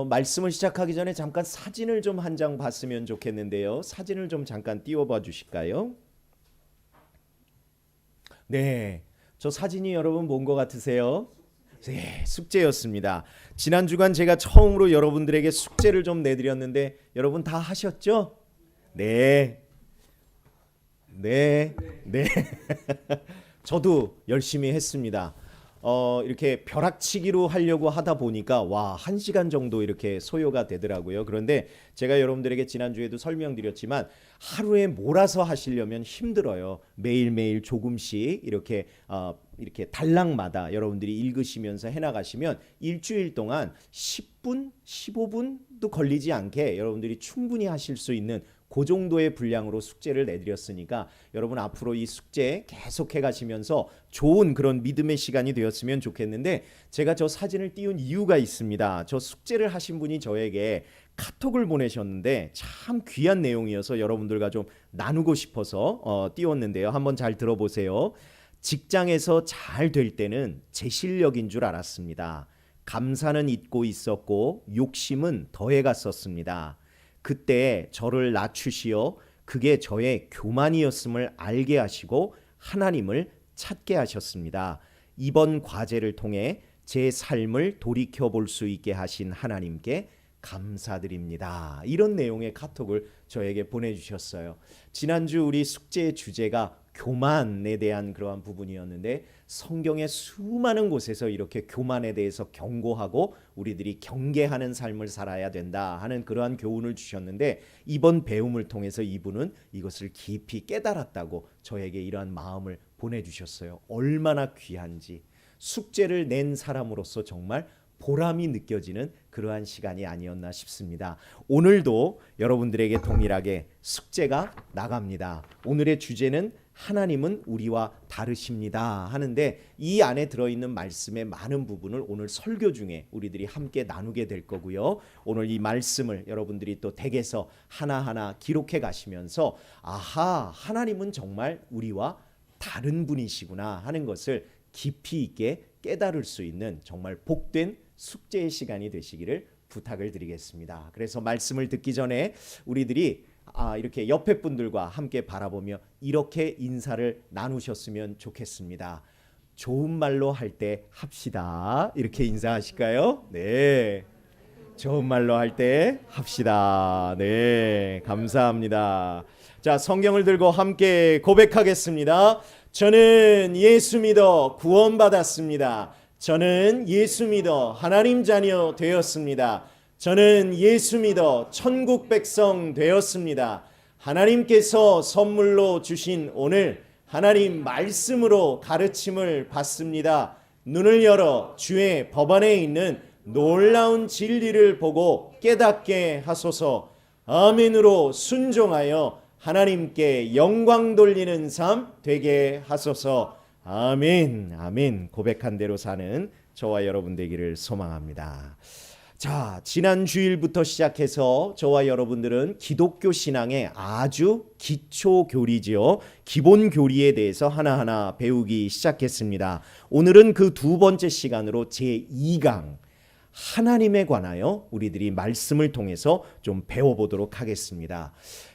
말씀을 시작하기 전에 잠깐 사진을 좀 한 장 봤으면 좋겠는데요. 사진을 좀 잠깐 띄워봐 주실까요? 네, 저 사진이 여러분 본 것 같으세요? 네, 숙제였습니다. 지난 주간 제가 처음으로 여러분들에게 숙제를 좀 내드렸는데 여러분 다 하셨죠? 네, 네, 네. 저도 열심히 했습니다. 이렇게 벼락치기로 하려고 하다 보니까 와, 1시간 정도 이렇게 소요가 되더라고요. 그런데 제가 여러분들에게 지난주에도 설명드렸지만 하루에 몰아서 하시려면 힘들어요. 매일매일 조금씩 이렇게 단락마다 여러분들이 읽으시면서 해나가시면 일주일 동안 10분, 15분도 걸리지 않게 여러분들이 충분히 하실 수 있는 그 정도의 분량으로 숙제를 내드렸으니까 여러분 앞으로 이 숙제 계속해 가시면서 좋은 그런 믿음의 시간이 되었으면 좋겠는데, 제가 저 사진을 띄운 이유가 있습니다. 저 숙제를 하신 분이 저에게 카톡을 보내셨는데 참 귀한 내용이어서 여러분들과 좀 나누고 싶어서 띄웠는데요. 한번 잘 들어보세요. 직장에서 잘 될 때는 제 실력인 줄 알았습니다. 감사는 잊고 있었고 욕심은 더해갔었습니다. 그때 저를 낮추시어 그게 저의 교만이었음을 알게 하시고 하나님을 찾게 하셨습니다. 이번 과제를 통해 제 삶을 돌이켜 볼 수 있게 하신 하나님께 감사드립니다. 이런 내용의 카톡을 저에게 보내주셨어요. 지난주 우리 숙제의 주제가 교만에 대한 그러한 부분이었는데, 성경의 수많은 곳에서 이렇게 교만에 대해서 경고하고 우리들이 경계하는 삶을 살아야 된다 하는 그러한 교훈을 주셨는데, 이번 배움을 통해서 이분은 이것을 깊이 깨달았다고 저에게 이러한 마음을 보내주셨어요. 얼마나 귀한지, 숙제를 낸 사람으로서 정말 보람이 느껴지는 그러한 시간이 아니었나 싶습니다. 오늘도 여러분들에게 동일하게 숙제가 나갑니다. 오늘의 주제는 하나님은 우리와 다르십니다 하는데, 이 안에 들어있는 말씀의 많은 부분을 오늘 설교 중에 우리들이 함께 나누게 될 거고요. 오늘 이 말씀을 여러분들이 또 댁에서 하나하나 기록해 가시면서 아하, 하나님은 정말 우리와 다른 분이시구나 하는 것을 깊이 있게 깨달을 수 있는 정말 복된 숙제의 시간이 되시기를 부탁을 드리겠습니다. 그래서 말씀을 듣기 전에 우리들이 이렇게 옆에 분들과 함께 바라보며 이렇게 인사를 나누셨으면 좋겠습니다. 좋은 말로 할 때 합시다. 이렇게 인사하실까요? 네. 좋은 말로 할 때 합시다. 네. 감사합니다. 자, 성경을 들고 함께 고백하겠습니다. 저는 예수 믿어 구원받았습니다. 저는 예수 믿어 하나님 자녀 되었습니다. 저는 예수 믿어 천국 백성 되었습니다. 하나님께서 선물로 주신 오늘 하나님 말씀으로 가르침을 받습니다. 눈을 열어 주의 법안에 있는 놀라운 진리를 보고 깨닫게 하소서. 아멘으로 순종하여 하나님께 영광 돌리는 삶 되게 하소서. 아멘. 아멘. 고백한 대로 사는 저와 여러분 되기를 소망합니다. 자, 지난 주일부터 시작해서 저와 여러분들은 기독교 신앙의 아주 기초 교리지요, 기본 교리에 대해서 하나하나 배우기 시작했습니다. 오늘은 그 두 번째 시간으로 제2강 하나님에 관하여 우리들이 말씀을 통해서 좀 배워보도록 하겠습니다.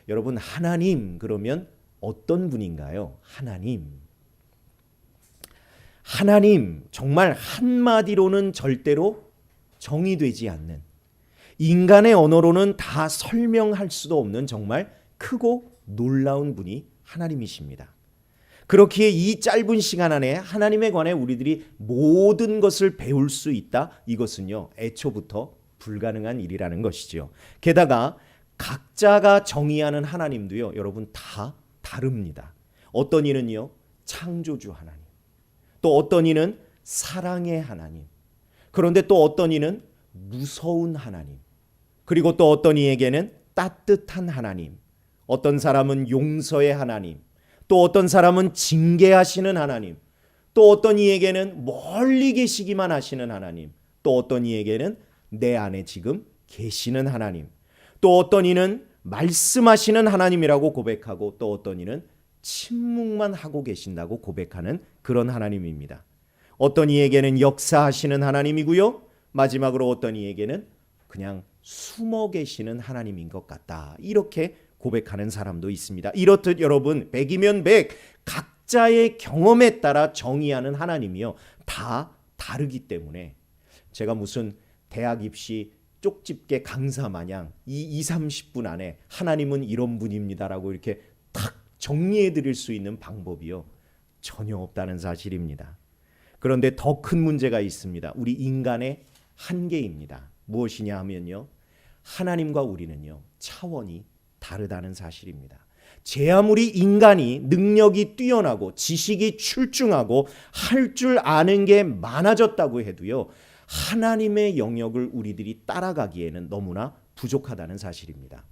여러분, 하나님 그러면 어떤 분인가요? 하나님 정말 한마디로는 절대로 정의되지 않는, 인간의 언어로는 다 설명할 수도 없는 정말 크고 놀라운 분이 하나님이십니다. 그렇기에 이 짧은 시간 안에 하나님에 관해 우리들이 모든 것을 배울 수 있다. 이것은요, 애초부터 불가능한 일이라는 것이죠. 게다가 각자가 정의하는 하나님도요, 여러분 다 다릅니다. 어떤 이는요, 창조주 하나님, 또 어떤 이는 사랑의 하나님, 그런데 또 어떤 이는 무서운 하나님, 그리고 또 어떤 이에게는 따뜻한 하나님, 어떤 사람은 용서의 하나님, 또 어떤 사람은 징계하시는 하나님, 또 어떤 이에게는 멀리 계시기만 하시는 하나님, 또 어떤 이에게는 내 안에 지금 계시는 하나님, 또 어떤 이는 말씀하시는 하나님이라고 고백하고, 또 어떤 이는 침묵만 하고 계신다고 고백하는 그런 하나님입니다. 어떤 이에게는 역사하시는 하나님이고요, 마지막으로 어떤 이에게는 그냥 숨어 계시는 하나님인 것 같다. 이렇게 고백하는 사람도 있습니다. 이렇듯 여러분 100이면 100 각자의 경험에 따라 정의하는 하나님이요 다 다르기 때문에 제가 무슨 대학 입시 쪽집게 강사 마냥 이 2, 30분 안에 하나님은 이런 분입니다라고 이렇게 탁 정리해 드릴 수 있는 방법이요 전혀 없다는 사실입니다. 그런데 더 큰 문제가 있습니다. 우리 인간의 한계입니다. 무엇이냐 하면요 하나님과 우리는요 차원이 다르다는 사실입니다. 제 아무리 인간이 능력이 뛰어나고 지식이 출중하고 할 줄 아는 게 많아졌다고 해도요 하나님의 영역을 우리들이 따라가기에는 너무나 부족하다는 사실입니다.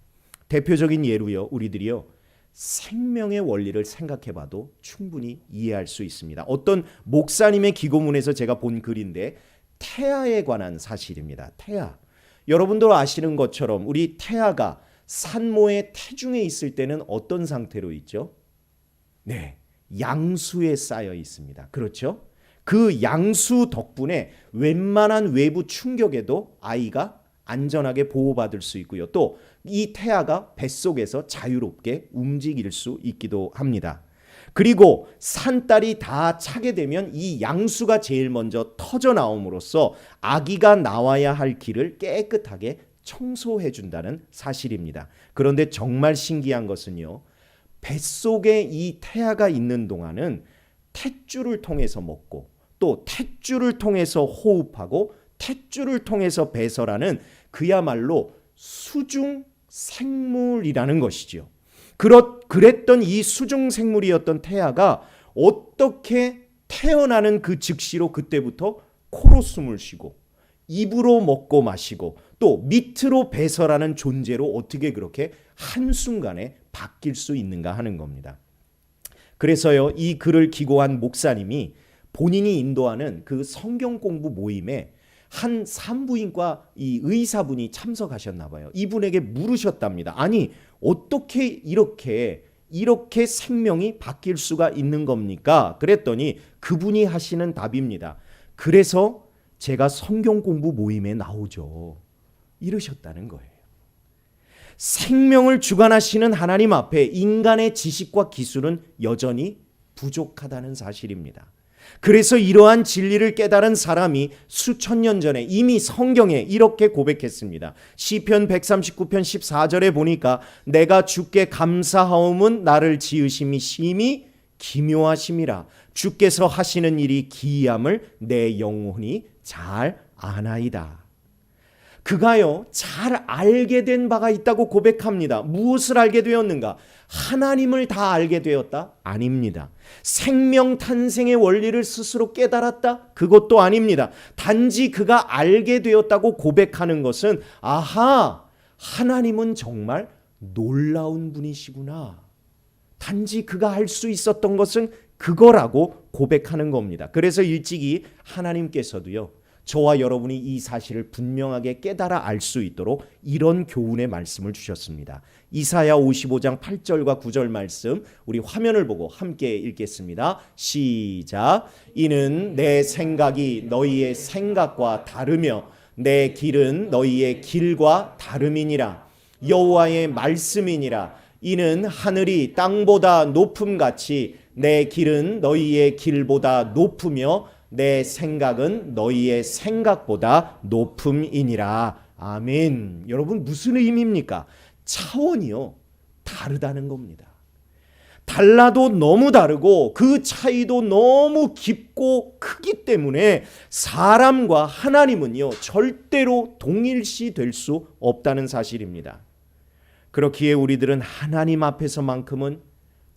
대표적인 예로요 우리들이요 생명의 원리를 생각해봐도 충분히 이해할 수 있습니다. 어떤 목사님의 기고문에서 제가 본 글인데 태아에 관한 사실입니다. 태아. 여러분도 아시는 것처럼 우리 태아가 산모의 태중에 있을 때는 어떤 상태로 있죠? 네, 양수에 쌓여 있습니다. 그렇죠? 그 양수 덕분에 웬만한 외부 충격에도 아이가 안전하게 보호받을 수 있고요. 또 이 태아가 뱃속에서 자유롭게 움직일 수 있기도 합니다. 그리고 산딸이 다 차게 되면 이 양수가 제일 먼저 터져 나옴으로써 아기가 나와야 할 길을 깨끗하게 청소해 준다는 사실입니다. 그런데 정말 신기한 것은요. 뱃속에 이 태아가 있는 동안은 탯줄을 통해서 먹고 또 탯줄을 통해서 호흡하고 탯줄을 통해서 배설하는 그야말로 수중 생물이라는 것이지요. 그랬던 이 수중 생물이었던 태아가 어떻게 태어나는 그 즉시로 그때부터 코로 숨을 쉬고 입으로 먹고 마시고 또 밑으로 배설하는 존재로 어떻게 그렇게 한순간에 바뀔 수 있는가 하는 겁니다. 그래서요 이 글을 기고한 목사님이 본인이 인도하는 그 성경 공부 모임에 한 산부인과 이 의사분이 참석하셨나 봐요. 이분에게 물으셨답니다. 아니 어떻게 이렇게 생명이 바뀔 수가 있는 겁니까? 그랬더니 그분이 하시는 답입니다. 그래서 제가 성경 공부 모임에 나오죠. 이러셨다는 거예요. 생명을 주관하시는 하나님 앞에 인간의 지식과 기술은 여전히 부족하다는 사실입니다. 그래서 이러한 진리를 깨달은 사람이 수천 년 전에 이미 성경에 이렇게 고백했습니다. 시편 139편 14절에 보니까 내가 주께 감사하옴은 나를 지으심이 심히 기묘하심이라 주께서 하시는 일이 기이함을 내 영혼이 잘 아나이다. 그가요 잘 알게 된 바가 있다고 고백합니다. 무엇을 알게 되었는가? 하나님을 다 알게 되었다? 아닙니다. 생명 탄생의 원리를 스스로 깨달았다? 그것도 아닙니다. 단지 그가 알게 되었다고 고백하는 것은 아하, 하나님은 정말 놀라운 분이시구나. 단지 그가 할 수 있었던 것은 그거라고 고백하는 겁니다. 그래서 일찍이 하나님께서도요 저와 여러분이 이 사실을 분명하게 깨달아 알 수 있도록 이런 교훈의 말씀을 주셨습니다. 이사야 55장 8절과 9절 말씀 우리 화면을 보고 함께 읽겠습니다. 시작. 이는 내 생각이 너희의 생각과 다르며 내 길은 너희의 길과 다름이니라. 여호와의 말씀이니라. 이는 하늘이 땅보다 높음같이 내 길은 너희의 길보다 높으며 내 생각은 너희의 생각보다 높음이니라. 아멘. 여러분 무슨 의미입니까? 차원이요 다르다는 겁니다. 달라도 너무 다르고 그 차이도 너무 깊고 크기 때문에 사람과 하나님은요 절대로 동일시 될 수 없다는 사실입니다. 그렇기에 우리들은 하나님 앞에서만큼은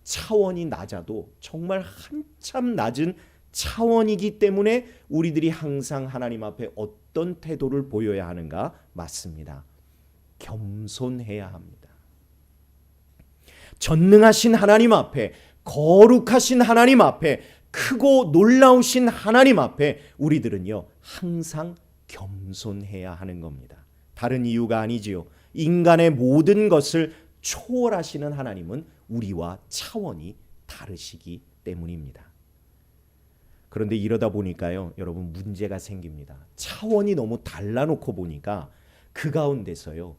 차원이 낮아도 정말 한참 낮은 차원이기 때문에 우리들이 항상 하나님 앞에 어떤 태도를 보여야 하는가? 맞습니다. 겸손해야 합니다. 전능하신 하나님 앞에, 거룩하신 하나님 앞에, 크고 놀라우신 하나님 앞에 우리들은요 항상 겸손해야 하는 겁니다. 다른 이유가 아니지요. 인간의 모든 것을 초월하시는 하나님은 우리와 차원이 다르시기 때문입니다. 그런데 이러다 보니까요 여러분 문제가 생깁니다. 차원이 너무 달라놓고 보니까 그 가운데서요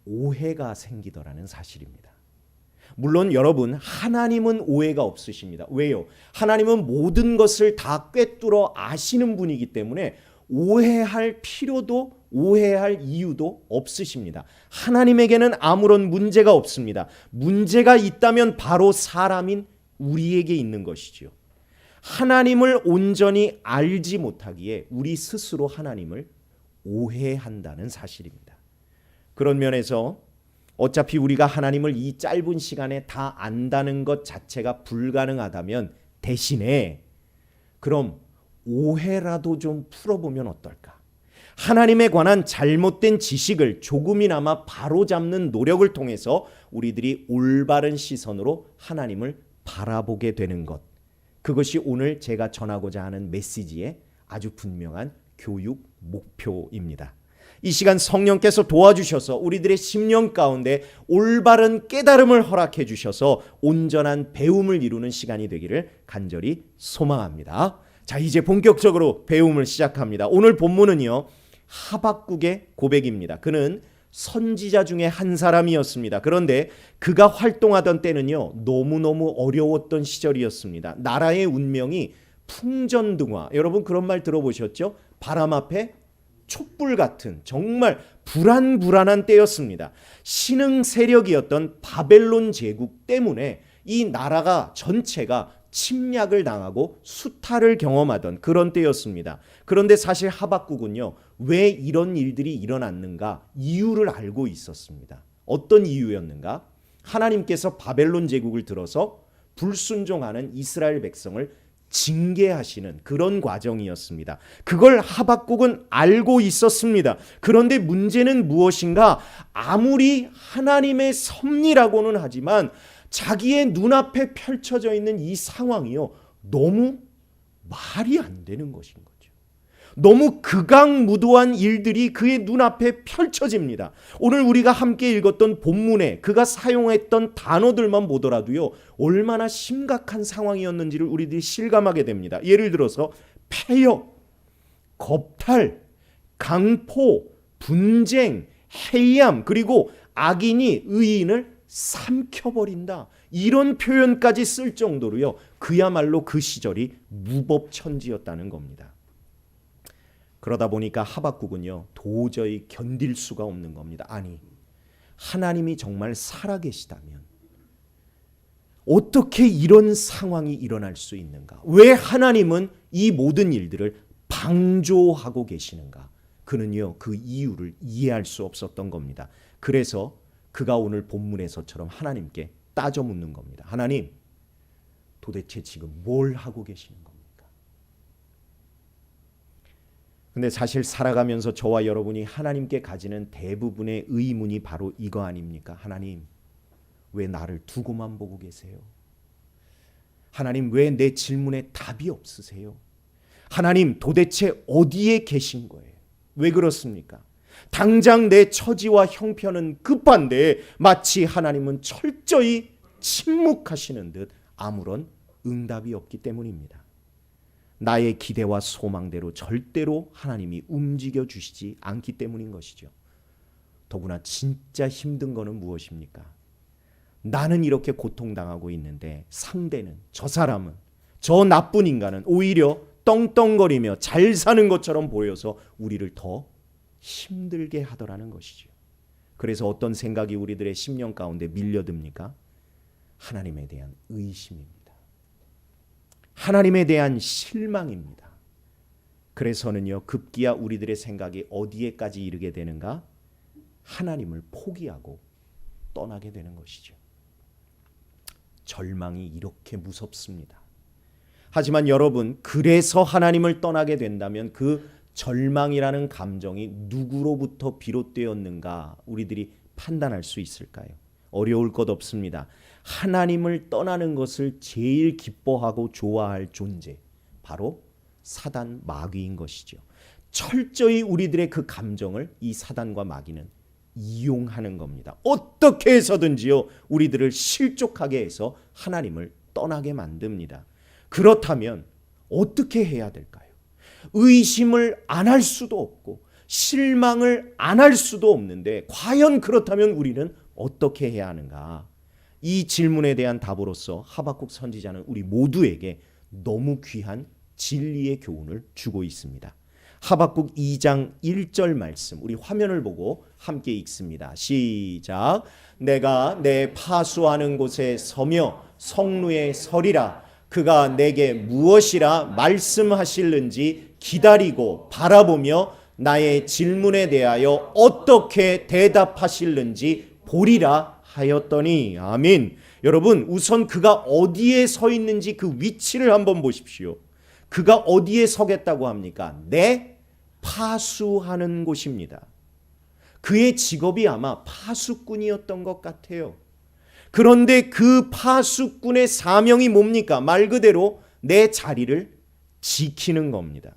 오해가 생기더라는 사실입니다. 물론 여러분 하나님은 오해가 없으십니다. 왜요? 하나님은 모든 것을 다 꿰뚫어 아시는 분이기 때문에 오해할 필요도 오해할 이유도 없으십니다. 하나님에게는 아무런 문제가 없습니다. 문제가 있다면 바로 사람인 우리에게 있는 것이지요. 하나님을 온전히 알지 못하기에 우리 스스로 하나님을 오해한다는 사실입니다. 그런 면에서 어차피 우리가 하나님을 이 짧은 시간에 다 안다는 것 자체가 불가능하다면 대신에 그럼 오해라도 좀 풀어보면 어떨까? 하나님에 관한 잘못된 지식을 조금이나마 바로잡는 노력을 통해서 우리들이 올바른 시선으로 하나님을 바라보게 되는 것. 그것이 오늘 제가 전하고자 하는 메시지의 아주 분명한 교육 목표입니다. 이 시간 성령께서 도와주셔서 우리들의 심령 가운데 올바른 깨달음을 허락해 주셔서 온전한 배움을 이루는 시간이 되기를 간절히 소망합니다. 자, 이제 본격적으로 배움을 시작합니다. 오늘 본문은요 하박국의 고백입니다. 그는 선지자 중에 한 사람이었습니다. 그런데 그가 활동하던 때는요 너무너무 어려웠던 시절이었습니다. 나라의 운명이 풍전등화, 여러분 그런 말 들어보셨죠? 바람 앞에 촛불 같은 정말 불안불안한 때였습니다. 신흥 세력이었던 바벨론 제국 때문에 이 나라가 전체가 침략을 당하고 수탈을 경험하던 그런 때였습니다. 그런데 사실 하박국은요 왜 이런 일들이 일어났는가 이유를 알고 있었습니다. 어떤 이유였는가? 하나님께서 바벨론 제국을 들어서 불순종하는 이스라엘 백성을 징계하시는 그런 과정이었습니다. 그걸 하박국은 알고 있었습니다. 그런데 문제는 무엇인가? 아무리 하나님의 섭리라고는 하지만 자기의 눈앞에 펼쳐져 있는 이 상황이요 너무 말이 안 되는 것인 거죠. 너무 극악무도한 일들이 그의 눈앞에 펼쳐집니다. 오늘 우리가 함께 읽었던 본문에 그가 사용했던 단어들만 보더라도요 얼마나 심각한 상황이었는지를 우리들이 실감하게 됩니다. 예를 들어서 폐역, 겁탈, 강포, 분쟁, 해이함, 그리고 악인이 의인을 삼켜버린다. 이런 표현까지 쓸 정도로요 그야말로 그 시절이 무법천지였다는 겁니다. 그러다 보니까 하박국은요 도저히 견딜 수가 없는 겁니다. 아니, 하나님이 정말 살아계시다면 어떻게 이런 상황이 일어날 수 있는가? 왜 하나님은 이 모든 일들을 방조하고 계시는가? 그는요 그 이유를 이해할 수 없었던 겁니다. 그래서 그가 오늘 본문에서처럼 하나님께 따져 묻는 겁니다. 하나님, 도대체 지금 뭘 하고 계시는 겁니까? 근데 사실 살아가면서 저와 여러분이 하나님께 가지는 대부분의 의문이 바로 이거 아닙니까? 하나님, 왜 나를 두고만 보고 계세요? 하나님, 왜 내 질문에 답이 없으세요? 하나님, 도대체 어디에 계신 거예요? 왜 그렇습니까? 당장 내 처지와 형편은 급한데 마치 하나님은 철저히 침묵하시는 듯 아무런 응답이 없기 때문입니다. 나의 기대와 소망대로 절대로 하나님이 움직여 주시지 않기 때문인 것이죠. 더구나 진짜 힘든 거는 무엇입니까? 나는 이렇게 고통당하고 있는데 상대는, 저 사람은, 저 나쁜 인간은 오히려 떵떵거리며 잘 사는 것처럼 보여서 우리를 더 힘들게 하더라는 것이죠. 그래서 어떤 생각이 우리들의 심령 가운데 밀려듭니까? 하나님에 대한 의심입니다. 하나님에 대한 실망입니다. 그래서는요 급기야 우리들의 생각이 어디에까지 이르게 되는가? 하나님을 포기하고 떠나게 되는 것이죠. 절망이 이렇게 무섭습니다. 하지만 여러분, 그래서 하나님을 떠나게 된다면 그 절망이라는 감정이 누구로부터 비롯되었는가 우리들이 판단할 수 있을까요? 어려울 것 없습니다. 하나님을 떠나는 것을 제일 기뻐하고 좋아할 존재, 바로 사단 마귀인 것이죠. 철저히 우리들의 그 감정을 이 사단과 마귀는 이용하는 겁니다. 어떻게 해서든지요 우리들을 실족하게 해서 하나님을 떠나게 만듭니다. 그렇다면 어떻게 해야 될까요? 의심을 안 할 수도 없고 실망을 안 할 수도 없는데 과연 그렇다면 우리는 어떻게 해야 하는가? 이 질문에 대한 답으로서 하박국 선지자는 우리 모두에게 너무 귀한 진리의 교훈을 주고 있습니다. 하박국 2장 1절 말씀, 우리 화면을 보고 함께 읽습니다. 시작. 내가 내 파수하는 곳에 서며 성루에 서리라. 그가 내게 무엇이라 말씀하실는지 기다리고 바라보며 나의 질문에 대하여 어떻게 대답하실는지 보리라 하였더니. 아멘. 여러분, 우선 그가 어디에 서 있는지 그 위치를 한번 보십시오. 그가 어디에 서겠다고 합니까? 내 파수하는 곳입니다. 그의 직업이 아마 파수꾼이었던 것 같아요. 그런데 그 파수꾼의 사명이 뭡니까? 말 그대로 내 자리를 지키는 겁니다.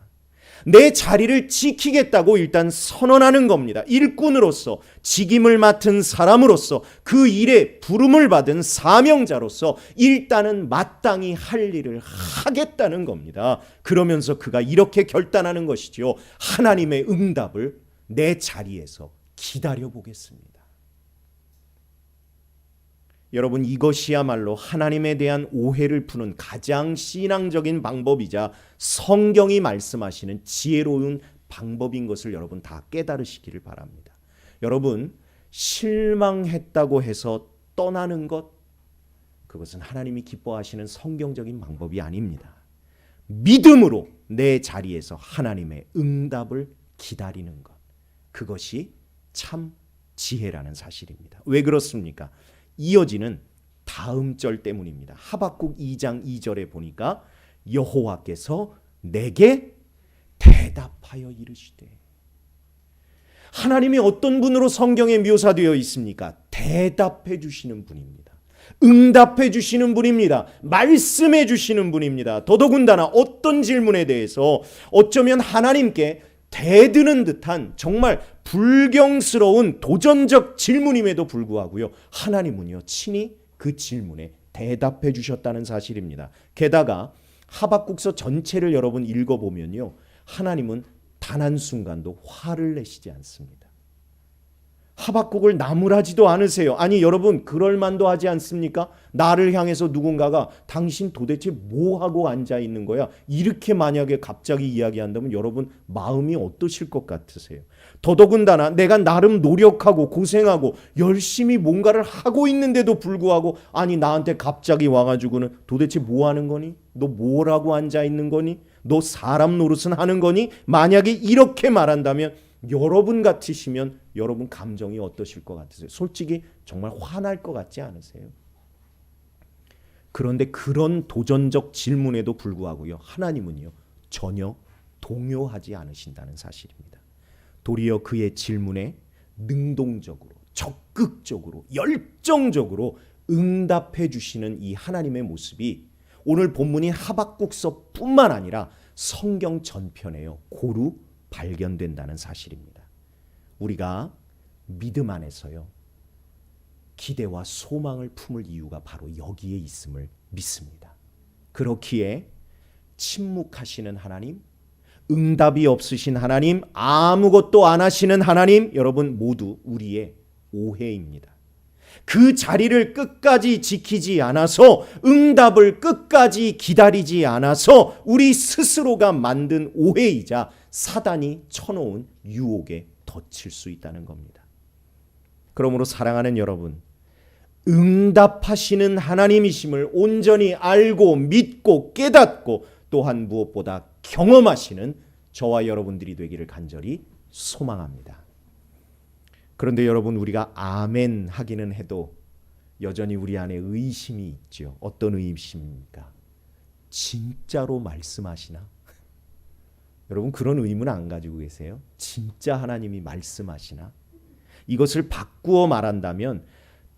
내 자리를 지키겠다고 일단 선언하는 겁니다. 일꾼으로서, 직임을 맡은 사람으로서, 그 일에 부름을 받은 사명자로서 일단은 마땅히 할 일을 하겠다는 겁니다. 그러면서 그가 이렇게 결단하는 것이죠. 하나님의 응답을 내 자리에서 기다려보겠습니다. 여러분, 이것이야말로 하나님에 대한 오해를 푸는 가장 신앙적인 방법이자 성경이 말씀하시는 지혜로운 방법인 것을 여러분 다 깨달으시기를 바랍니다. 여러분, 실망했다고 해서 떠나는 것, 그것은 하나님이 기뻐하시는 성경적인 방법이 아닙니다. 믿음으로 내 자리에서 하나님의 응답을 기다리는 것, 그것이 참 지혜라는 사실입니다. 왜 그렇습니까? 이어지는 다음 절 때문입니다. 하박국 2장 2절에 보니까 여호와께서 내게 대답하여 이르시되. 하나님이 어떤 분으로 성경에 묘사되어 있습니까? 대답해 주시는 분입니다. 응답해 주시는 분입니다. 말씀해 주시는 분입니다. 더더군다나 어떤 질문에 대해서 어쩌면 하나님께 대드는 듯한 정말 불경스러운 도전적 질문임에도 불구하고요, 하나님은요 친히 그 질문에 대답해 주셨다는 사실입니다. 게다가 하박국서 전체를 여러분 읽어보면요, 하나님은 단 한순간도 화를 내시지 않습니다. 하박국을 나무라지도 않으세요. 아니 여러분, 그럴 만도 하지 않습니까? 나를 향해서 누군가가 당신 도대체 뭐하고 앉아있는 거야? 이렇게 만약에 갑자기 이야기한다면 여러분 마음이 어떠실 것 같으세요? 더더군다나 내가 나름 노력하고 고생하고 열심히 뭔가를 하고 있는데도 불구하고 아니 나한테 갑자기 와가지고는 도대체 뭐 하는 거니? 너 뭐라고 앉아있는 거니? 너 사람 노릇은 하는 거니? 만약에 이렇게 말한다면 여러분 같으시면 여러분 감정이 어떠실 것 같으세요? 솔직히 정말 화날 것 같지 않으세요? 그런데 그런 도전적 질문에도 불구하고요, 하나님은요 전혀 동요하지 않으신다는 사실입니다. 도리어 그의 질문에 능동적으로, 적극적으로, 열정적으로 응답해 주시는 이 하나님의 모습이 오늘 본문인 하박국서뿐만 아니라 성경 전편에요 고루 발견된다는 사실입니다. 우리가 믿음 안에서요 기대와 소망을 품을 이유가 바로 여기에 있음을 믿습니다. 그렇기에 침묵하시는 하나님, 응답이 없으신 하나님, 아무것도 안 하시는 하나님, 여러분 모두 우리의 오해입니다. 그 자리를 끝까지 지키지 않아서, 응답을 끝까지 기다리지 않아서 우리 스스로가 만든 오해이자 사단이 쳐놓은 유혹에 덧칠 수 있다는 겁니다. 그러므로 사랑하는 여러분, 응답하시는 하나님이심을 온전히 알고 믿고 깨닫고 또한 무엇보다 경험하시는 저와 여러분들이 되기를 간절히 소망합니다. 그런데 여러분, 우리가 아멘 하기는 해도 여전히 우리 안에 의심이 있죠. 어떤 의심입니까? 진짜로 말씀하시나? 여러분 그런 의문 안 가지고 계세요? 진짜 하나님이 말씀하시나? 이것을 바꾸어 말한다면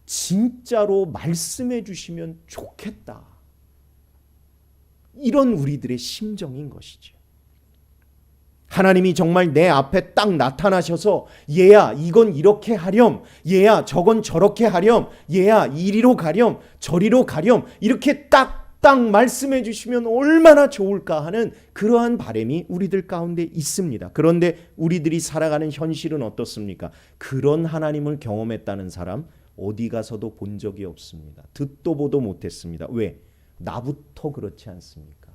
진짜로 말씀해 주시면 좋겠다. 이런 우리들의 심정인 것이죠. 하나님이 정말 내 앞에 딱 나타나셔서 얘야 이건 이렇게 하렴, 얘야 저건 저렇게 하렴, 얘야 이리로 가렴 저리로 가렴 이렇게 딱 딱 말씀해 주시면 얼마나 좋을까 하는 그러한 바람이 우리들 가운데 있습니다. 그런데 우리들이 살아가는 현실은 어떻습니까? 그런 하나님을 경험했다는 사람 어디 가서도 본 적이 없습니다. 듣도 보도 못했습니다. 왜? 나부터 그렇지 않습니까?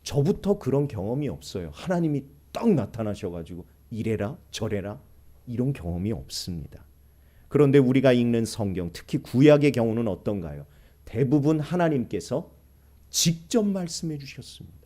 저부터 그런 경험이 없어요. 하나님이 딱 나타나셔가지고 이래라 저래라 이런 경험이 없습니다. 그런데 우리가 읽는 성경, 특히 구약의 경우는 어떤가요? 대부분 하나님께서 직접 말씀해 주셨습니다.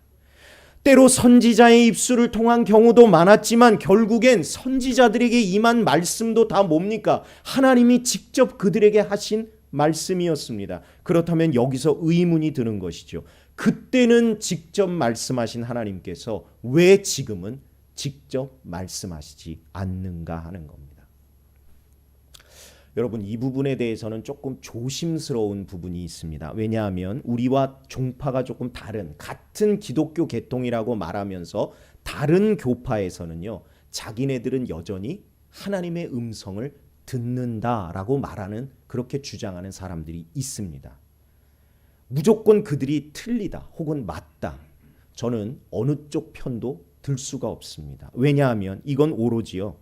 때로 선지자의 입술을 통한 경우도 많았지만 결국엔 선지자들에게 임한 말씀도 다 뭡니까? 하나님이 직접 그들에게 하신 말씀이었습니다. 그렇다면 여기서 의문이 드는 것이죠. 그때는 직접 말씀하신 하나님께서 왜 지금은 직접 말씀하시지 않는가 하는 겁니다. 여러분, 이 부분에 대해서는 조금 조심스러운 부분이 있습니다. 왜냐하면 우리와 종파가 조금 다른 같은 기독교 계통이라고 말하면서 다른 교파에서는요, 자기네들은 여전히 하나님의 음성을 듣는다라고 말하는, 그렇게 주장하는 사람들이 있습니다. 무조건 그들이 틀리다 혹은 맞다, 저는 어느 쪽 편도 들 수가 없습니다. 왜냐하면 이건 오로지요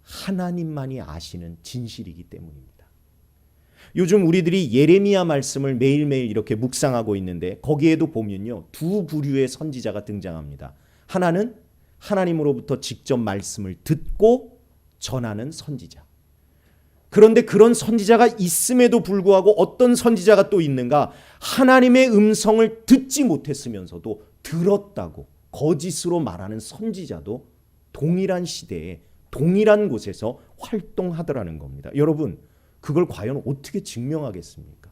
하나님만이 아시는 진실이기 때문입니다. 요즘 우리들이 예레미야 말씀을 매일매일 이렇게 묵상하고 있는데 거기에도 보면요 두 부류의 선지자가 등장합니다. 하나는 하나님으로부터 직접 말씀을 듣고 전하는 선지자. 그런데 그런 선지자가 있음에도 불구하고 어떤 선지자가 또 있는가? 하나님의 음성을 듣지 못했으면서도 들었다고 거짓으로 말하는 선지자도 동일한 시대에 동일한 곳에서 활동하더라는 겁니다. 여러분, 그걸 과연 어떻게 증명하겠습니까?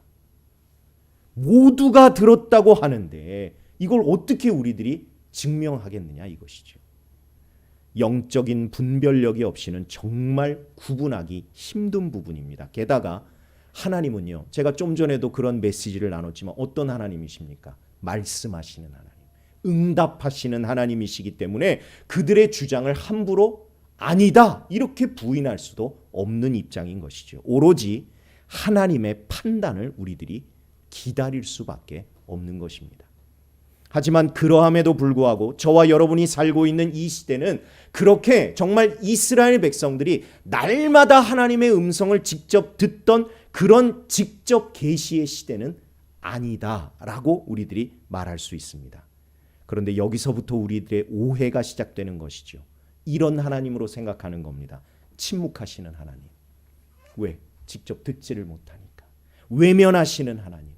모두가 들었다고 하는데 이걸 어떻게 우리들이 증명하겠느냐 이것이죠. 영적인 분별력이 없이는 정말 구분하기 힘든 부분입니다. 게다가 하나님은요, 제가 좀 전에도 그런 메시지를 나눴지만 어떤 하나님이십니까? 말씀하시는 하나님, 응답하시는 하나님이시기 때문에 그들의 주장을 함부로 아니다 이렇게 부인할 수도 없는 입장인 것이죠. 오로지 하나님의 판단을 우리들이 기다릴 수밖에 없는 것입니다. 하지만 그러함에도 불구하고 저와 여러분이 살고 있는 이 시대는 그렇게 정말 이스라엘 백성들이 날마다 하나님의 음성을 직접 듣던 그런 직접 계시의 시대는 아니다라고 우리들이 말할 수 있습니다. 그런데 여기서부터 우리들의 오해가 시작되는 것이죠. 이런 하나님으로 생각하는 겁니다. 침묵하시는 하나님. 왜? 직접 듣지를 못하니까. 외면하시는 하나님.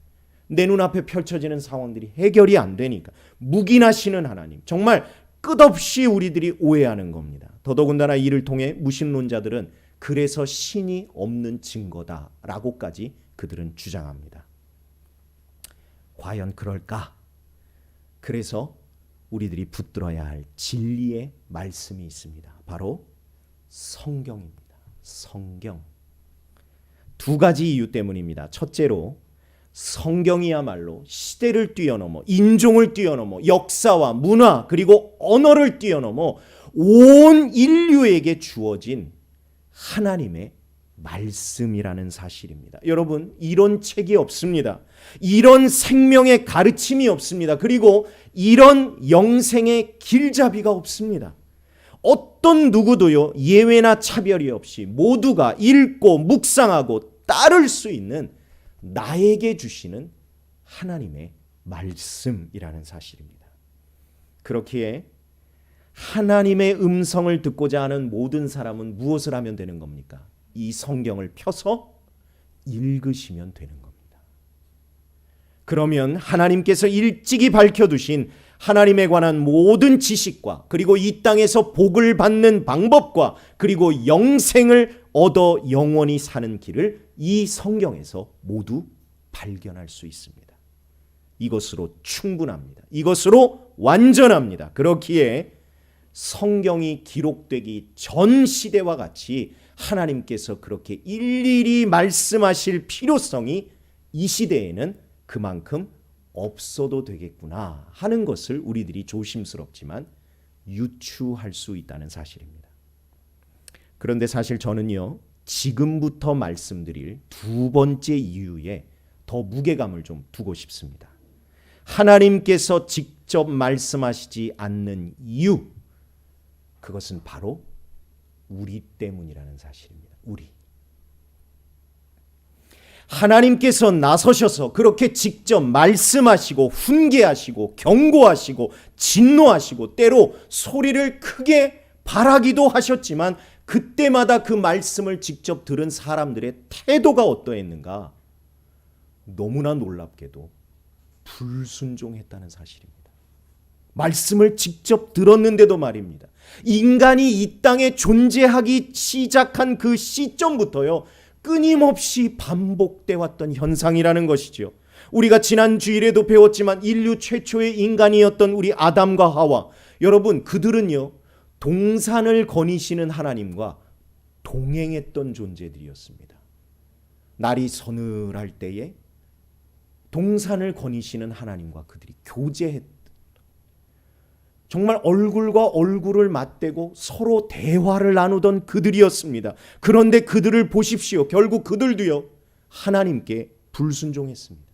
내 눈앞에 펼쳐지는 상황들이 해결이 안 되니까. 묵인하시는 하나님. 정말 끝없이 우리들이 오해하는 겁니다. 더더군다나 이를 통해 무신론자들은 그래서 신이 없는 증거다라고까지 그들은 주장합니다. 과연 그럴까? 그래서 우리들이 붙들어야 할 진리의 말씀이 있습니다. 바로 성경입니다. 성경. 두 가지 이유 때문입니다. 첫째로 성경이야말로 시대를 뛰어넘어 인종을 뛰어넘어 역사와 문화 그리고 언어를 뛰어넘어 온 인류에게 주어진 하나님의 말씀이라는 사실입니다. 여러분, 이런 책이 없습니다. 이런 생명의 가르침이 없습니다. 그리고 이런 영생의 길잡이가 없습니다. 어떤 누구도요 예외나 차별이 없이 모두가 읽고 묵상하고 따를 수 있는 나에게 주시는 하나님의 말씀이라는 사실입니다. 그렇기에 하나님의 음성을 듣고자 하는 모든 사람은 무엇을 하면 되는 겁니까? 이 성경을 펴서 읽으시면 되는 겁니다. 그러면 하나님께서 일찍이 밝혀두신 하나님에 관한 모든 지식과 그리고 이 땅에서 복을 받는 방법과 그리고 영생을 얻어 영원히 사는 길을 이 성경에서 모두 발견할 수 있습니다. 이것으로 충분합니다. 이것으로 완전합니다. 그렇기에 성경이 기록되기 전 시대와 같이 하나님께서 그렇게 일일이 말씀하실 필요성이 이 시대에는 그만큼 없어도 되겠구나 하는 것을 우리들이 조심스럽지만 유추할 수 있다는 사실입니다. 그런데 사실 저는요, 지금부터 말씀드릴 두 번째 이유에 더 무게감을 좀 두고 싶습니다. 하나님께서 직접 말씀하시지 않는 이유, 그것은 바로 우리 때문이라는 사실입니다. 우리. 하나님께서 나서셔서 그렇게 직접 말씀하시고 훈계하시고 경고하시고 진노하시고 때로 소리를 크게 발하기도 하셨지만 그때마다 그 말씀을 직접 들은 사람들의 태도가 어떠했는가? 너무나 놀랍게도 불순종했다는 사실입니다. 말씀을 직접 들었는데도 말입니다. 인간이 이 땅에 존재하기 시작한 그 시점부터요, 끊임없이 반복돼 왔던 현상이라는 것이죠. 우리가 지난 주일에도 배웠지만 인류 최초의 인간이었던 우리 아담과 하와, 여러분 그들은요 동산을 거니시는 하나님과 동행했던 존재들이었습니다. 날이 서늘할 때에 동산을 거니시는 하나님과 그들이 교제했던, 정말 얼굴과 얼굴을 맞대고 서로 대화를 나누던 그들이었습니다. 그런데 그들을 보십시오. 결국 그들도요 하나님께 불순종했습니다.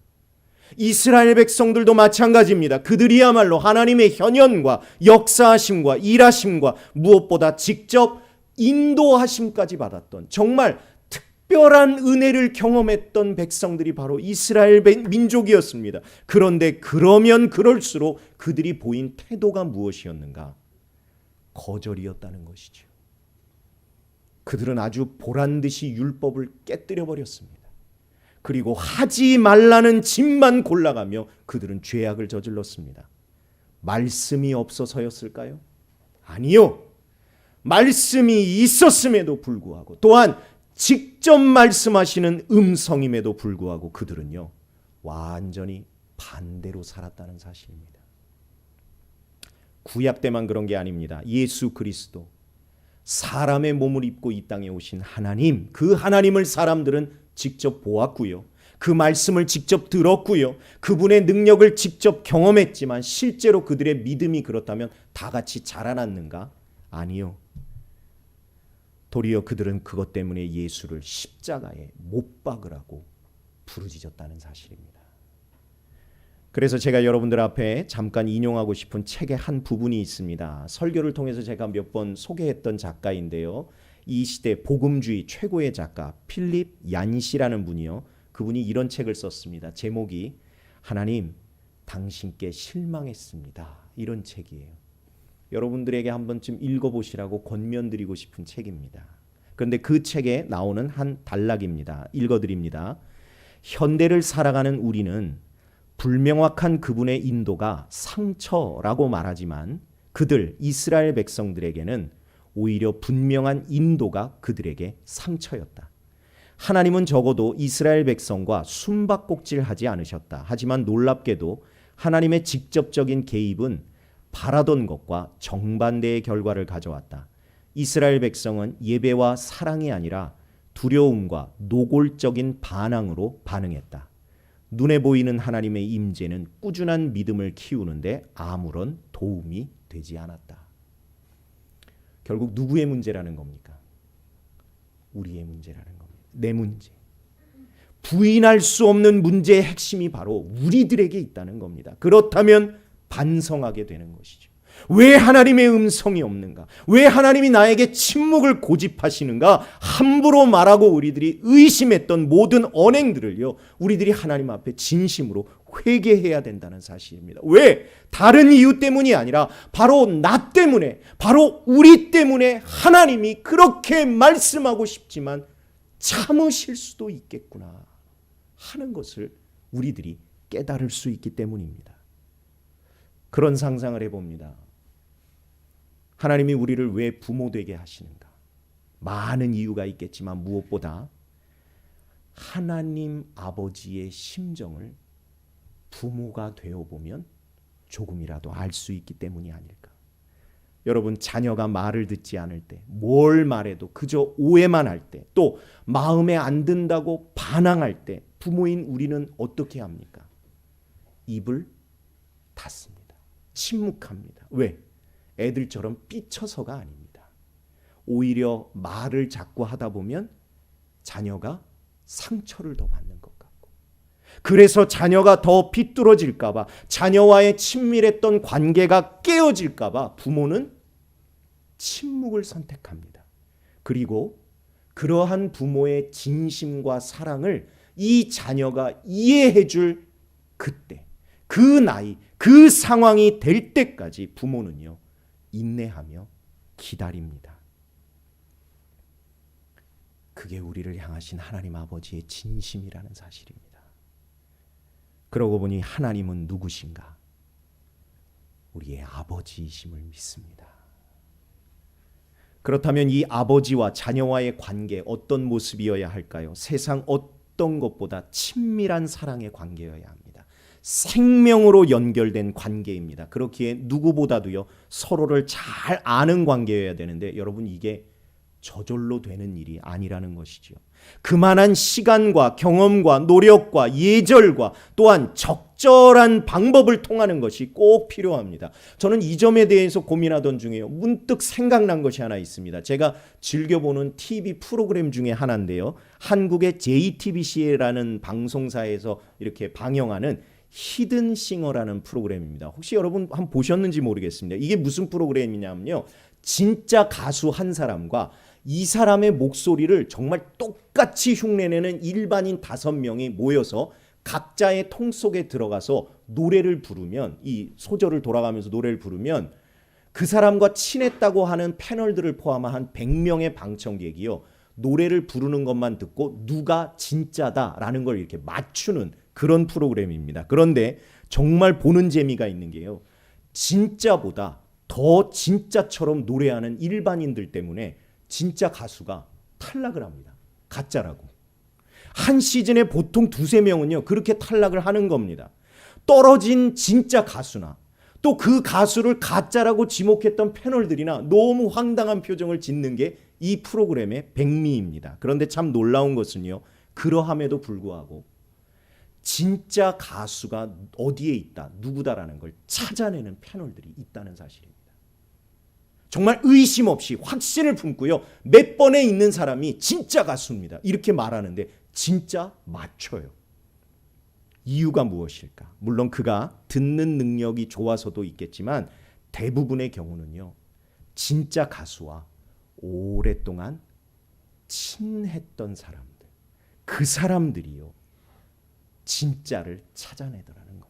이스라엘 백성들도 마찬가지입니다. 그들이야말로 하나님의 현현과 역사하심과 일하심과 무엇보다 직접 인도하심까지 받았던 정말 특별한 은혜를 경험했던 백성들이 바로 이스라엘 민족이었습니다. 그런데 그러면 그럴수록 그들이 보인 태도가 무엇이었는가? 거절이었다는 것이죠. 그들은 아주 보란듯이 율법을 깨뜨려 버렸습니다. 그리고 하지 말라는 집만 골라가며 그들은 죄악을 저질렀습니다. 말씀이 없어서였을까요? 아니요. 말씀이 있었음에도 불구하고 또한 직접 말씀하시는 음성임에도 불구하고 그들은요 완전히 반대로 살았다는 사실입니다. 구약 때만 그런 게 아닙니다. 예수 그리스도 사람의 몸을 입고 이 땅에 오신 하나님, 그 하나님을 사람들은 직접 보았고요. 그 말씀을 직접 들었고요. 그분의 능력을 직접 경험했지만 실제로 그들의 믿음이 그렇다면 다 같이 자라났는가? 아니요. 도리어 그들은 그것 때문에 예수를 십자가에 못 박으라고 부르짖었다는 사실입니다. 그래서 제가 여러분들 앞에 잠깐 인용하고 싶은 책의 한 부분이 있습니다. 설교를 통해서 제가 몇 번 소개했던 작가인데요. 이 시대 복음주의 최고의 작가 필립 얀시라는 분이요. 그분이 이런 책을 썼습니다. 제목이 하나님 당신께 실망했습니다. 이런 책이에요. 여러분들에게 한 번쯤 읽어보시라고 권면드리고 싶은 책입니다. 그런데 그 책에 나오는 한 단락입니다. 읽어드립니다. 현대를 살아가는 우리는 불명확한 그분의 인도가 상처라고 말하지만 그들 이스라엘 백성들에게는 오히려 분명한 인도가 그들에게 상처였다. 하나님은 적어도 이스라엘 백성과 숨바꼭질하지 않으셨다. 하지만 놀랍게도 하나님의 직접적인 개입은 바라던 것과 정반대의 결과를 가져왔다. 이스라엘 백성은 예배와 사랑이 아니라 두려움과 노골적인 반항으로 반응했다. 눈에 보이는 하나님의 임재는 꾸준한 믿음을 키우는데 아무런 도움이 되지 않았다. 결국 누구의 문제라는 겁니까? 우리의 문제라는 겁니다. 내 문제. 부인할 수 없는 문제의 핵심이 바로 우리들에게 있다는 겁니다. 그렇다면 반성하게 되는 것이죠. 왜 하나님의 음성이 없는가? 왜 하나님이 나에게 침묵을 고집하시는가? 함부로 말하고 우리들이 의심했던 모든 언행들을요, 우리들이 하나님 앞에 진심으로 회개해야 된다는 사실입니다. 왜? 다른 이유 때문이 아니라 바로 나 때문에, 바로 우리 때문에 하나님이 그렇게 말씀하고 싶지만 참으실 수도 있겠구나 하는 것을 우리들이 깨달을 수 있기 때문입니다. 그런 상상을 해봅니다. 하나님이 우리를 왜 부모 되게 하시는가? 많은 이유가 있겠지만 무엇보다 하나님 아버지의 심정을 부모가 되어보면 조금이라도 알 수 있기 때문이 아닐까. 여러분, 자녀가 말을 듣지 않을 때, 뭘 말해도 그저 오해만 할 때, 또 마음에 안 든다고 반항할 때 부모인 우리는 어떻게 합니까? 입을 닫습니다. 침묵합니다. 왜? 애들처럼 삐쳐서가 아닙니다. 오히려 말을 자꾸 하다 보면 자녀가 상처를 더 받는 것 같고, 그래서 자녀가 더 비뚤어질까 봐, 자녀와의 친밀했던 관계가 깨어질까 봐 부모는 침묵을 선택합니다. 그리고 그러한 부모의 진심과 사랑을 이 자녀가 이해해 줄 그때, 그 나이, 그 상황이 될 때까지 부모는요, 인내하며 기다립니다. 그게 우리를 향하신 하나님 아버지의 진심이라는 사실입니다. 그러고 보니 하나님은 누구신가? 우리의 아버지이심을 믿습니다. 그렇다면 이 아버지와 자녀와의 관계 어떤 모습이어야 할까요? 세상 어떤 것보다 친밀한 사랑의 관계여야 합니다. 생명으로 연결된 관계입니다. 그렇기에 누구보다도요, 서로를 잘 아는 관계여야 되는데 여러분, 이게 저절로 되는 일이 아니라는 것이지요. 그만한 시간과 경험과 노력과 예절과 또한 적절한 방법을 통하는 것이 꼭 필요합니다. 저는 이 점에 대해서 고민하던 중에요, 문득 생각난 것이 하나 있습니다. 제가 즐겨보는 TV 프로그램 중에 하나인데요, 한국의 JTBC라는 방송사에서 이렇게 방영하는 히든싱어라는 프로그램입니다. 혹시 여러분 한번 보셨는지 모르겠습니다. 이게 무슨 프로그램이냐면요, 진짜 가수 한 사람과 이 사람의 목소리를 정말 똑같이 흉내내는 일반인 5명이 모여서 각자의 통 속에 들어가서 노래를 부르면, 이 소절을 돌아가면서 노래를 부르면 그 사람과 친했다고 하는 패널들을 포함한 한 100명의 방청객이요, 노래를 부르는 것만 듣고 누가 진짜다라는 걸 이렇게 맞추는 그런 프로그램입니다. 그런데 정말 보는 재미가 있는 게요, 진짜보다 더 진짜처럼 노래하는 일반인들 때문에 진짜 가수가 탈락을 합니다. 가짜라고. 한 시즌에 보통 2-3명은요 그렇게 탈락을 하는 겁니다. 떨어진 진짜 가수나 또 그 가수를 가짜라고 지목했던 패널들이나 너무 황당한 표정을 짓는 게 이 프로그램의 백미입니다. 그런데 참 놀라운 것은요, 그러함에도 불구하고 진짜 가수가 어디에 있다, 누구다라는 걸 찾아내는 패널들이 있다는 사실입니다. 정말 의심 없이 확신을 품고요, 몇 번에 있는 사람이 진짜 가수입니다, 이렇게 말하는데 진짜 맞춰요. 이유가 무엇일까? 물론 그가 듣는 능력이 좋아서도 있겠지만 대부분의 경우는요, 진짜 가수와 오랫동안 친했던 사람들, 그 사람들이요 진짜를 찾아내더라는 겁니다.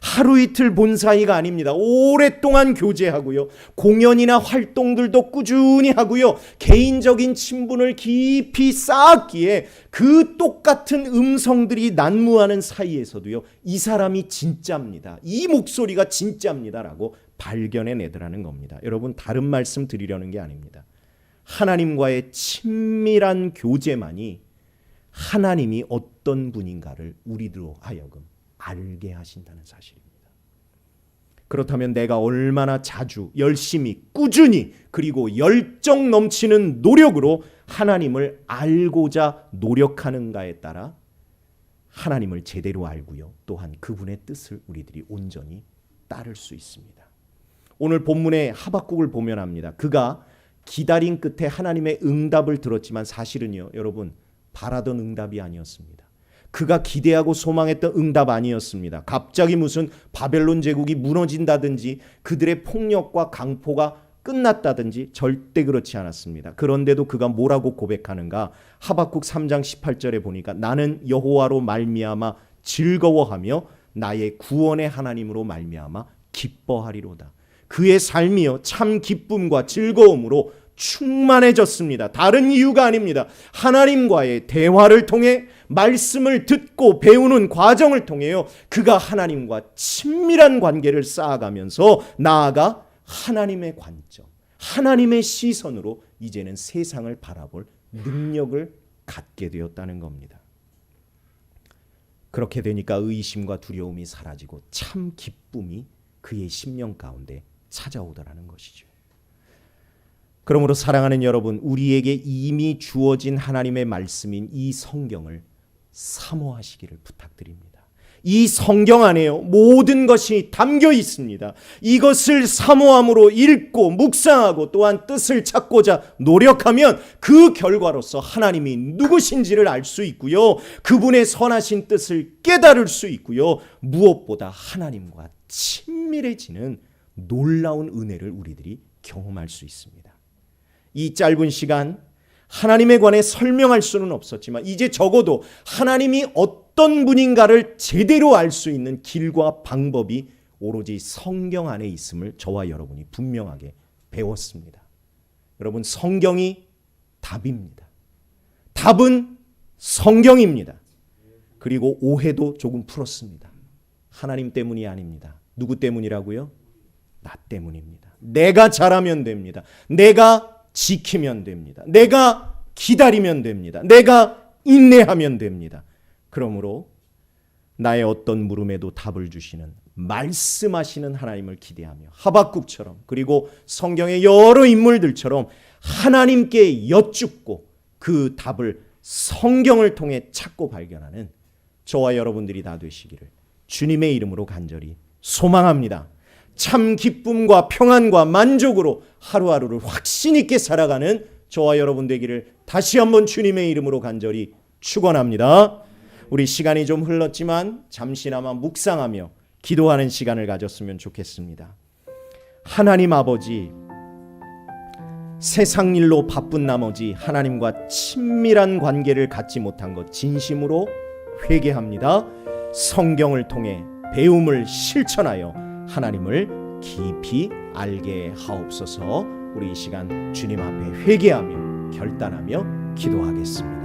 하루 이틀 본 사이가 아닙니다. 오랫동안 교제하고요, 공연이나 활동들도 꾸준히 하고요, 개인적인 친분을 깊이 쌓았기에 그 똑같은 음성들이 난무하는 사이에서도요, 이 사람이 진짜입니다, 이 목소리가 진짜입니다라고 발견해내더라는 겁니다. 여러분, 다른 말씀 드리려는 게 아닙니다. 하나님과의 친밀한 교제만이 하나님이 어떤 분인가를 우리들로 하여금 알게 하신다는 사실입니다. 그렇다면 내가 얼마나 자주, 열심히, 꾸준히, 그리고 열정 넘치는 노력으로 하나님을 알고자 노력하는가에 따라 하나님을 제대로 알고요, 또한 그분의 뜻을 우리들이 온전히 따를 수 있습니다. 오늘 본문의 하박국을 보면 합니다. 그가 기다린 끝에 하나님의 응답을 들었지만 사실은요, 여러분, 바라던 응답이 아니었습니다. 그가 기대하고 소망했던 응답 아니었습니다. 갑자기 무슨 바벨론 제국이 무너진다든지 그들의 폭력과 강포가 끝났다든지 절대 그렇지 않았습니다. 그런데도 그가 뭐라고 고백하는가? 하박국 3장 18절에 보니까 나는 여호와로 말미암아 즐거워하며 나의 구원의 하나님으로 말미암아 기뻐하리로다. 그의 삶이요 참 기쁨과 즐거움으로 충만해졌습니다. 다른 이유가 아닙니다. 하나님과의 대화를 통해 말씀을 듣고 배우는 과정을 통해요, 그가 하나님과 친밀한 관계를 쌓아가면서 나아가 하나님의 관점, 하나님의 시선으로 이제는 세상을 바라볼 능력을 갖게 되었다는 겁니다. 그렇게 되니까 의심과 두려움이 사라지고 참 기쁨이 그의 심령 가운데 찾아오더라는 것이죠. 그러므로 사랑하는 여러분, 우리에게 이미 주어진 하나님의 말씀인 이 성경을 사모하시기를 부탁드립니다. 이 성경 안에요 모든 것이 담겨 있습니다. 이것을 사모함으로 읽고 묵상하고 또한 뜻을 찾고자 노력하면 그 결과로서 하나님이 누구신지를 알 수 있고요, 그분의 선하신 뜻을 깨달을 수 있고요, 무엇보다 하나님과 친밀해지는 놀라운 은혜를 우리들이 경험할 수 있습니다. 이 짧은 시간 하나님에 관해 설명할 수는 없었지만 이제 적어도 하나님이 어떤 분인가를 제대로 알 수 있는 길과 방법이 오로지 성경 안에 있음을 저와 여러분이 분명하게 배웠습니다. 여러분, 성경이 답입니다. 답은 성경입니다. 그리고 오해도 조금 풀었습니다. 하나님 때문이 아닙니다. 누구 때문이라고요? 나 때문입니다. 내가 잘하면 됩니다. 내가 지키면 됩니다. 내가 기다리면 됩니다. 내가 인내하면 됩니다. 그러므로 나의 어떤 물음에도 답을 주시는 말씀하시는 하나님을 기대하며 하박국처럼, 그리고 성경의 여러 인물들처럼 하나님께 여쭙고 그 답을 성경을 통해 찾고 발견하는 저와 여러분들이 다 되시기를 주님의 이름으로 간절히 소망합니다. 참 기쁨과 평안과 만족으로 하루하루를 확신 있게 살아가는 저와 여러분 되기를 다시 한번 주님의 이름으로 간절히 축원합니다. 우리 시간이 좀 흘렀지만 잠시나마 묵상하며 기도하는 시간을 가졌으면 좋겠습니다. 하나님 아버지, 세상 일로 바쁜 나머지 하나님과 친밀한 관계를 갖지 못한 것 진심으로 회개합니다. 성경을 통해 배움을 실천하여 하나님을 깊이 알게 하옵소서. 우리 이 시간 주님 앞에 회개하며 결단하며 기도하겠습니다.